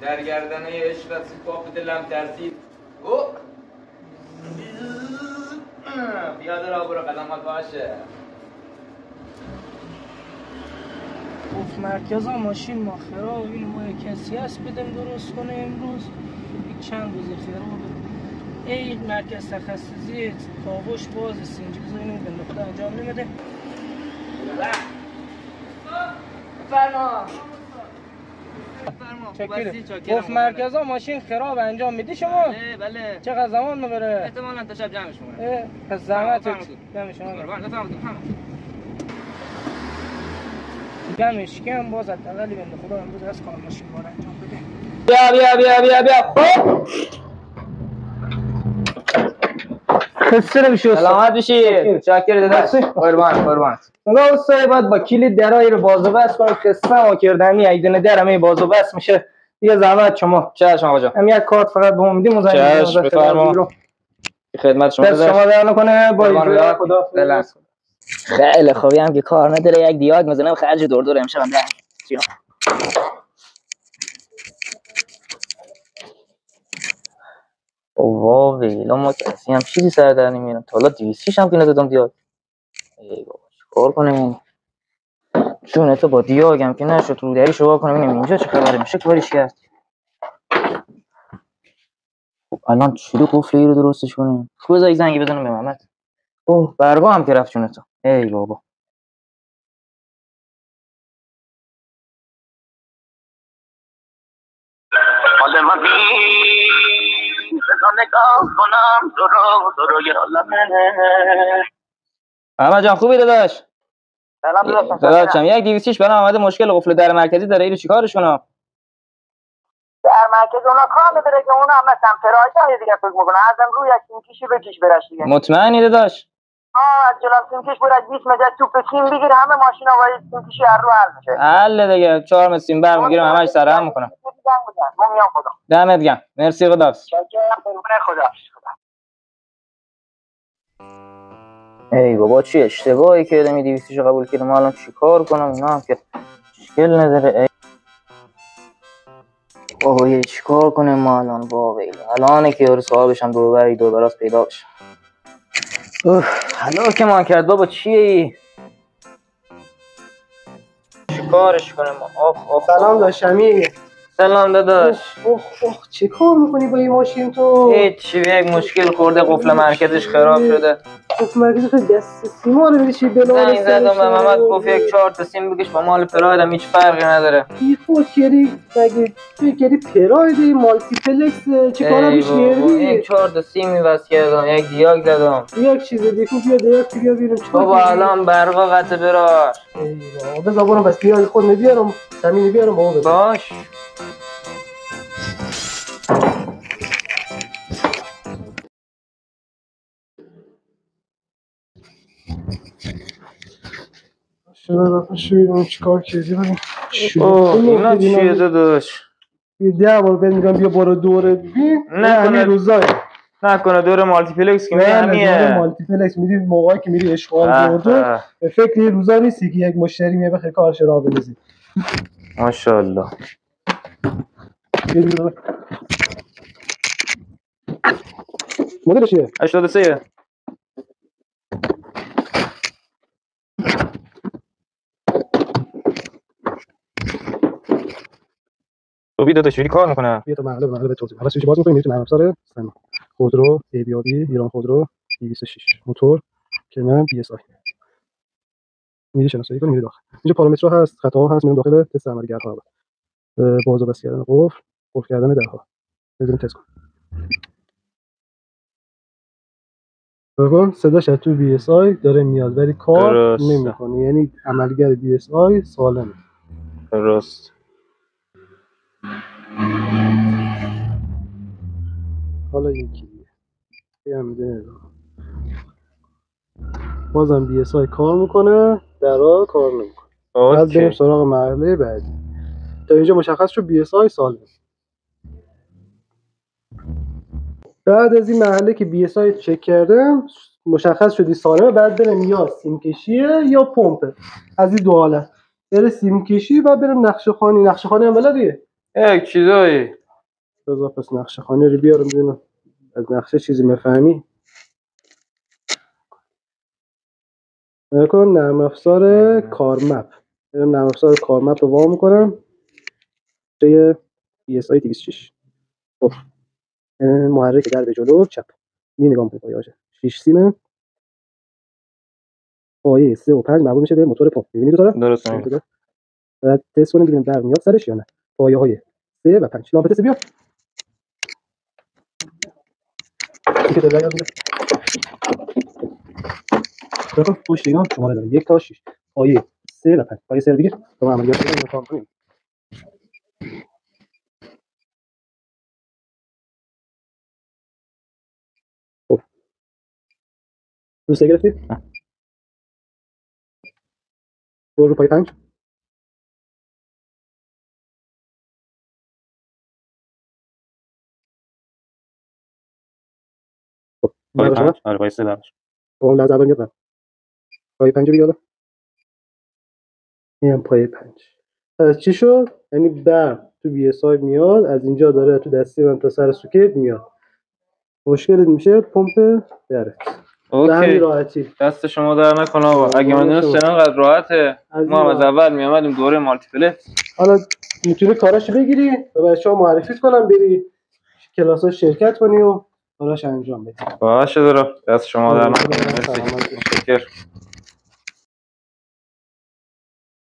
در گردنه عشقت پاپ دلم ترسید. او بیاد را برو قدمات باشه. گفت مرکز ماشین ما خراب، این ما کسی هست بدم درست کنه امروز. چند روز خرابه. ای مرکز تخصصی کاوش باز سینجی بزنیم بنده خدا انجام نمیده. فرما. گفت مرکز ماشین خراب انجام میدی شما؟ بله. چقدر زمان میبره؟ احتمالاً تا شب جمعش میکنه. پس زحمت جمع شما. جمعش کم باز حداقل بنده خدا امروز از کار ماشین بار انجام بده. بیا. خسته نمیشه. سلامت بشی. شاکر داداش. قربان. نگاه استاد باید با کلید درایی رو باز و بس کنید. خسته ما کردنی ایدن در همه باز و بس میشه. یه زحمت شما. چشم آقا جان. هم یک کارت فقط به ما میدیم مزاحم. چشم بفرما. خدمت شما داداش. شما در نکنه با خدا. خیلی خوبی هم که کار نداره یک دیاگ میزنم خرج دور امشب هم ده. اوه ویلا ما کسی هم چیزی سر در نمیارم تا حالا 200 هم که ندادم دیاگ. ای بابا چیکار کنم جون تو با دیاگم که نشد رو دری شو کنم ببینم اینجا چه خبره میشه کاریش کرد. الان چلو قفلی رو درستش کنیم. کوزای زنگ بزنم به محمد. اوه برگا هم که رفت جون تو. ای بابا حال من نگاه کنم تو رو محمد جان خوبی داداش؟ سلام داداشم یک 200 برام اومده مشکل قفل در مرکزی داره اینو چیکارش کنم؟ در مرکز اونا کار نداره که اونا هم مثلا پراشه دیگه فکر میکنه ازم روی یک سیمکشی بکش برش دیگه. مطمئنی داداش؟ از جلال سیمکش برش 20 متر توپ سیم بگیر همه ماشینا با سیمکشی هر رو حل میشه. حل دیگه 4 متر سیم برم میگیرم همش سر هم میکنم. دمت گرم. مرسی خداحافظ. خدا. ای بابا چی اشتباهی کردم 200 قبول کردم الان چیکار کنم اینا هم که مشکل نداره. ای بابا چیکار کنم ما الان بابا الان که یارو صاحبش هم دور براست پیدا بشه. هلاک ما کرد بابا چیه چیکارش کنم ما؟ سلام داشمی. سلام داداش. چه کار میکنی با این ماشین تو؟ هیچ یک مشکل خورده قفل مرکزش خراب شده. قفل مرکزش دست سیما رو میدی چی بلا زنگ زدم به محمد گفت یک 4 تا سیم بکش با مال پرایدم هیچ فرقی نداره. بی خود کردی مگه توی کردی پرایدی مالتی پلکس چه کارا بیش کردی؟ یک 4 تا سیم می‌وصل کردم یک دیاگ دادم. یک چیز دیگه بیا دیاگ بیا بیرون بابا الان برقا قطع برار. بذار برم بس دیاگ خود میبیارم زمین بیارم بابا باش. شو ببینم چیکار کردی ببین. اینا چیه داداش؟ بیا بار بمیرم بیا برو دوره ببین. نکنه روزای نکنه دور مالتی پلکس که میه مالتی پلکس میری موقعی که میری اشغال دور فکر این روزا نیستی که یک مشتری میاد بخیر کارش را بندازی. ماشاءالله. مدل چیه؟ 83. خوبی داداش چی کار میکنه؟ بیا تو محله به توضیح. حالا سویچ باز می‌کنی میری تو نرم افزار سیستم خودرو ایبیابی ایران خودرو 206 موتور کنم پی اس آی میری شناسایی کنی میری داخل. اینجا پارامترها هست خطاها هست میرم داخل تست عملگرها باز و بس کردن قفل کردن درها ببینیم تست کن. ببین صداش از تو بی اس آی داره میاد ولی کار نمیکنه یعنی عملگر بی اس آی سالمه. درست. حالا یکی دیگه میده بازم بی اس آی کار میکنه درا کار نمیکنه. بعد بریم سراغ مرحله بعدی. تا اینجا مشخص شد بی اس آی سالمه. بعد از این مرحله که بی اس آی چک کردم مشخص شدی سالمه بعد بریم یا سیم کشیه یا پمپه. از این دو حالت بره سیم کشی بعد بریم نقشه خوانی هم بلدیه یک چیزایی بذار پس نقشه خانه رو بیارم ببینم از نقشه چیزی میفهمی. نکن نرم افزار کارمپ. نرم افزار کارمپ رو وا میکنم جای PSI 206. خب محرک در به جلو چپ این نگاه میکنید پایه‌اش 6 سیمه پایه 3 و 5 مربوط میشه به موتور پمپ. میبینید داره درست میگی. بعد تست کنیم ببینیم برمیاد سرش یا نه. پایه های 3 و 5 لامپ تست بیا که داره یاد میده. بخوام پشت اینا شماره داریم 1 تا 6 پایه 3 و 5 پایه 3 دیگه تو عملیات رو امتحان کنیم. خب دوست گرفتی؟ برو پای 5 خب پای برای شما 5 آره پای 3 براش. اون لحظه اول میاد پای 5 بیاد این پای 5 از چی شد؟ یعنی برق تو BSI میاد از اینجا داره تو دسته من تا سر سوکت میاد. مشکلت میشه پمپ درت. به همین اوکی راحتی. دست شما در نکنه آقا. اگه من دونست چنانقدر راحته ما هم از اول میامدیم دوره مالتی پله. حالا میتونی کاراشو بگیری و بچه‌ها معرفی کنم بری کلاس‌ها شرکت کنی و کاراش انجام بدی. باشه دست شما در نکنه. مرسی. شکر.